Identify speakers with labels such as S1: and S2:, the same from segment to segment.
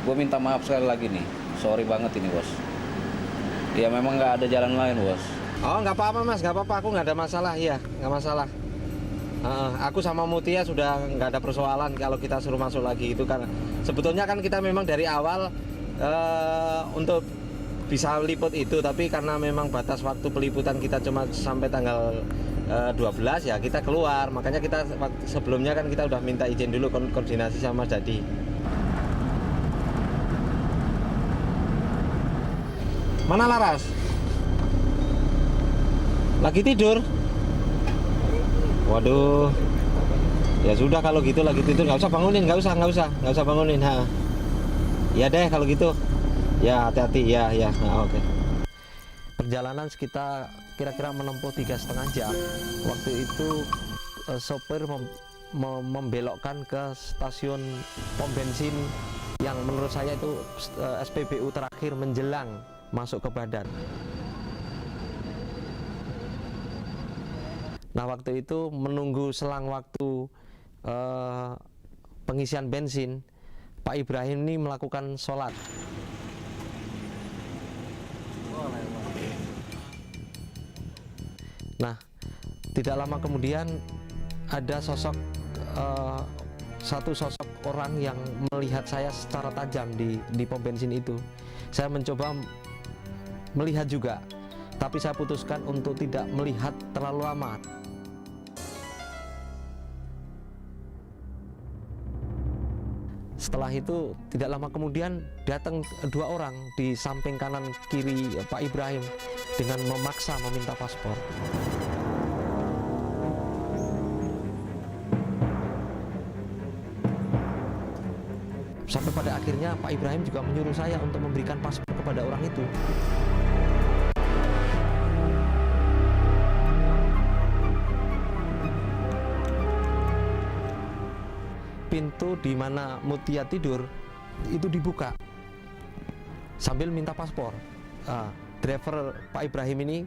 S1: Gue minta maaf sekali lagi nih. Sorry banget ini, bos. Ya memang nggak ada jalan lain, bos.
S2: Oh, nggak apa-apa mas, nggak apa-apa, aku nggak ada masalah, ya nggak masalah. Aku sama Mutia sudah nggak ada persoalan kalau kita suruh masuk lagi itu, karena sebetulnya kan kita memang dari awal untuk bisa liput itu, tapi karena memang batas waktu peliputan kita cuma sampai tanggal 12 ya kita keluar, makanya kita sebelumnya kan kita udah minta izin dulu koordinasi sama Mas Dadi. Mana Laras? Lagi tidur? Waduh, ya sudah kalau gitu lagi tidur, nggak usah bangunin, nggak usah bangunin. Ha. Ya deh kalau gitu, ya hati-hati ya. Nah, oke. Perjalanan sekitar kira-kira menempuh 3,5 jam. Waktu itu sopir membelokkan ke stasiun pom bensin yang menurut saya itu SPBU terakhir menjelang masuk ke Badan. Nah waktu itu menunggu selang waktu pengisian bensin, Pak Ibrahim ini melakukan sholat. Nah tidak lama kemudian ada satu sosok orang yang melihat saya secara tajam di pom bensin itu. Saya mencoba melihat juga, tapi saya putuskan untuk tidak melihat terlalu lama. Setelah itu tidak lama kemudian datang dua orang di samping kanan kiri Pak Ibrahim dengan memaksa meminta paspor. Sampai pada akhirnya Pak Ibrahim juga menyuruh saya untuk memberikan paspor kepada orang itu. Pintu di mana Mutia tidur itu dibuka sambil minta paspor. Driver Pak Ibrahim ini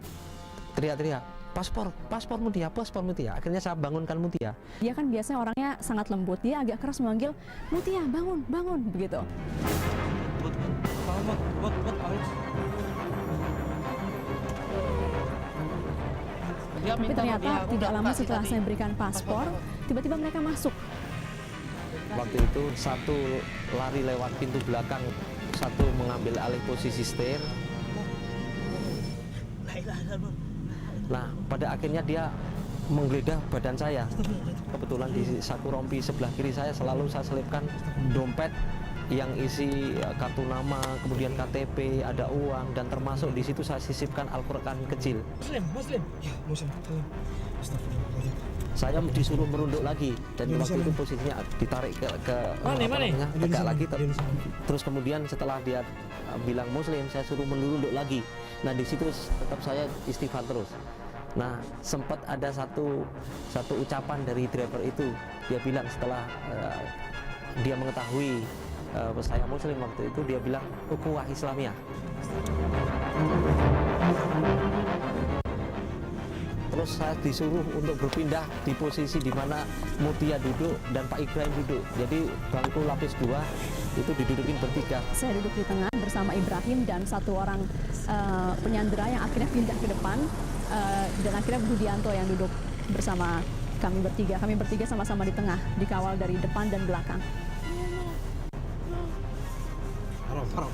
S2: teriak-teriak, paspor Mutia. Akhirnya saya bangunkan Mutia.
S3: Dia kan biasanya orangnya sangat lembut, dia agak keras memanggil Mutia, bangun begitu. Tapi ternyata tidak lama setelah saya berikan paspor, tiba-tiba mereka masuk.
S2: Waktu itu satu lari lewat pintu belakang, satu mengambil alih posisi setir. Nah, pada akhirnya dia menggeledah badan saya. Kebetulan di saku rompi sebelah kiri saya selalu saya selipkan dompet yang isi kartu nama, kemudian KTP, ada uang, dan termasuk di situ saya sisipkan Al-Qur'an kecil.
S4: Muslim. Ya, Muslim. Astagfirullahaladzim.
S2: Saya disuruh merunduk lagi, dan waktu itu posisinya ditarik ke tegak lagi. Terus kemudian setelah dia bilang Muslim, saya suruh merunduk lagi. Nah di situ tetap saya istighfar terus. Nah sempat ada satu ucapan dari driver itu, dia bilang setelah dia mengetahui saya Muslim waktu itu, dia bilang ukhuwah Islamiyah. Terus saya disuruh untuk berpindah di posisi di mana Mutia duduk dan Pak Ibrahim duduk. Jadi bangku lapis 2 itu didudukin bertiga.
S3: Saya duduk di tengah bersama Ibrahim dan satu orang penyandera yang akhirnya pindah ke depan, dan akhirnya Budianto yang duduk bersama kami bertiga. Kami bertiga sama-sama di tengah, dikawal dari depan dan belakang.
S4: Haram.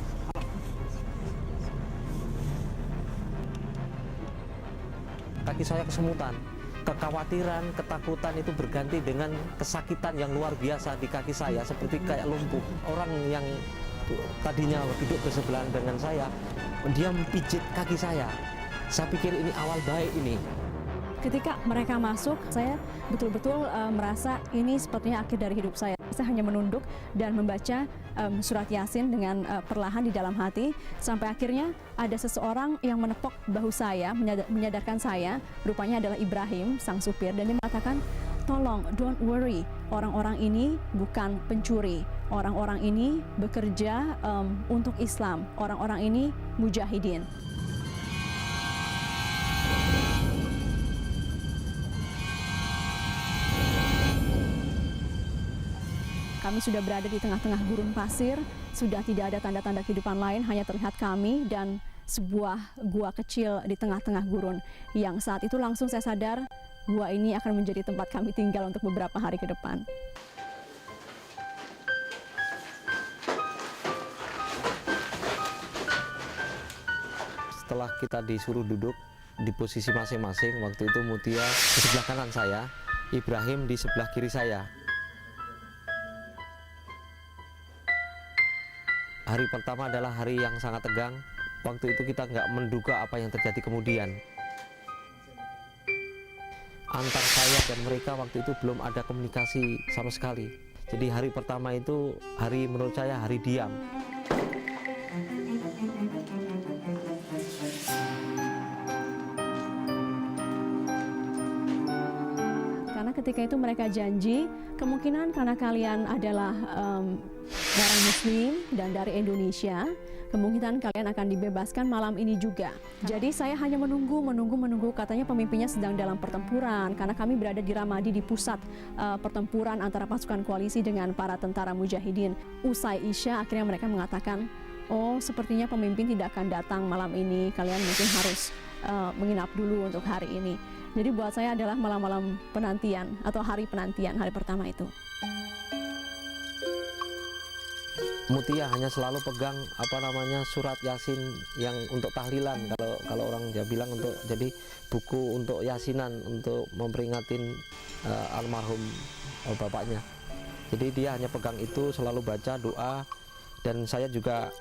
S2: Kaki saya kesemutan, kekhawatiran, ketakutan itu berganti dengan kesakitan yang luar biasa di kaki saya, seperti kayak lumpuh. Orang yang tadinya duduk bersebelahan dengan saya, dia mempijit kaki saya. Saya pikir ini awal baik ini.
S3: Ketika mereka masuk, saya betul-betul merasa ini sepertinya akhir dari hidup saya. Saya hanya menunduk dan membaca surat Yasin dengan perlahan di dalam hati, sampai akhirnya ada seseorang yang menepok bahu saya, menyadarkan saya, rupanya adalah Ibrahim, sang supir, dan dia mengatakan, tolong, don't worry, orang-orang ini bukan pencuri, orang-orang ini bekerja untuk Islam, orang-orang ini mujahidin. Kami sudah berada di tengah-tengah gurun pasir, sudah tidak ada tanda-tanda kehidupan lain, hanya terlihat kami dan sebuah gua kecil di tengah-tengah gurun. Yang saat itu langsung saya sadar, gua ini akan menjadi tempat kami tinggal untuk beberapa hari ke depan.
S2: Setelah kita disuruh duduk di posisi masing-masing, waktu itu Mutia di sebelah kanan saya, Ibrahim di sebelah kiri saya. Hari pertama adalah hari yang sangat tegang. Waktu itu kita nggak menduga apa yang terjadi kemudian. Antar saya dan mereka waktu itu belum ada komunikasi sama sekali. Jadi hari pertama itu hari menurut saya hari diam.
S3: Karena ketika itu mereka janji, kemungkinan karena kalian adalah orang Muslim dan dari Indonesia, kemungkinan kalian akan dibebaskan malam ini juga. Jadi saya hanya menunggu. Katanya pemimpinnya sedang dalam pertempuran, karena kami berada di Ramadi, di pusat pertempuran antara pasukan koalisi dengan para tentara mujahidin. Usai Isya, akhirnya mereka mengatakan, oh sepertinya pemimpin tidak akan datang malam ini, kalian mungkin harus menginap dulu untuk hari ini. Jadi buat saya adalah malam-malam penantian atau hari penantian, hari pertama itu.
S2: Mutia hanya selalu pegang surat Yasin yang untuk tahlilan, kalau orang dia bilang, untuk jadi buku untuk yasinan untuk memperingatin almarhum bapaknya. Jadi dia hanya pegang itu, selalu baca doa, dan saya juga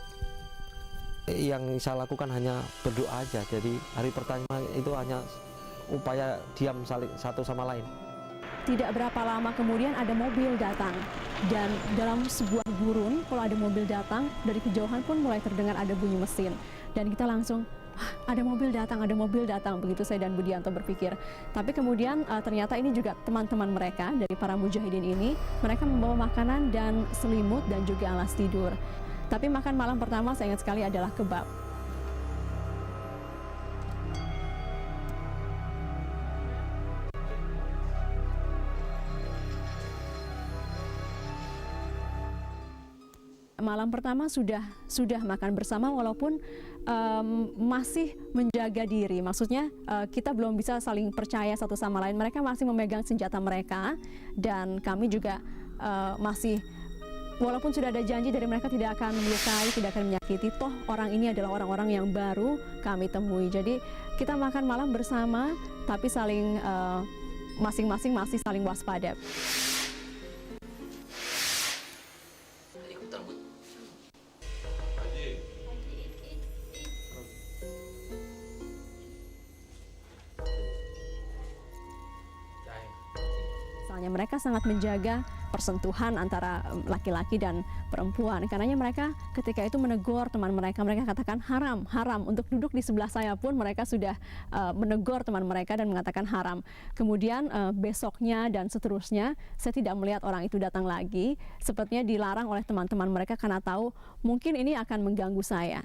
S2: yang saya lakukan hanya berdoa aja. Jadi hari pertama itu hanya upaya diam saling satu sama lain.
S3: Tidak berapa lama kemudian ada mobil datang, dan dalam sebuah gurun kalau ada mobil datang, dari kejauhan pun mulai terdengar ada bunyi mesin, dan kita langsung ada mobil datang, begitu saya dan Budianto berpikir. Tapi kemudian ternyata ini juga teman-teman mereka dari para mujahidin ini, mereka membawa makanan dan selimut dan juga alas tidur. Tapi makan malam pertama saya ingat sekali adalah kebab. Malam pertama sudah makan bersama, walaupun masih menjaga diri. Maksudnya kita belum bisa saling percaya satu sama lain. Mereka masih memegang senjata mereka, dan kami juga masih, walaupun sudah ada janji dari mereka tidak akan melukai, tidak akan menyakiti, toh orang ini adalah orang-orang yang baru kami temui. Jadi kita makan malam bersama, tapi saling masing-masing masih saling waspada. Mereka sangat menjaga persentuhan antara laki-laki dan perempuan. Karenanya mereka ketika itu menegur teman mereka, mereka katakan haram untuk duduk di sebelah saya pun mereka sudah menegur teman mereka dan mengatakan haram. Kemudian besoknya dan seterusnya saya tidak melihat orang itu datang lagi. Sepertinya dilarang oleh teman-teman mereka karena tahu mungkin ini akan mengganggu saya.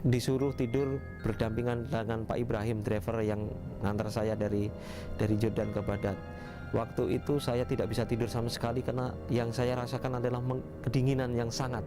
S2: Disuruh tidur berdampingan dengan Pak Ibrahim, driver yang ngantar saya dari Jordan ke Baghdad. Waktu itu saya tidak bisa tidur sama sekali karena yang saya rasakan adalah kedinginan yang sangat.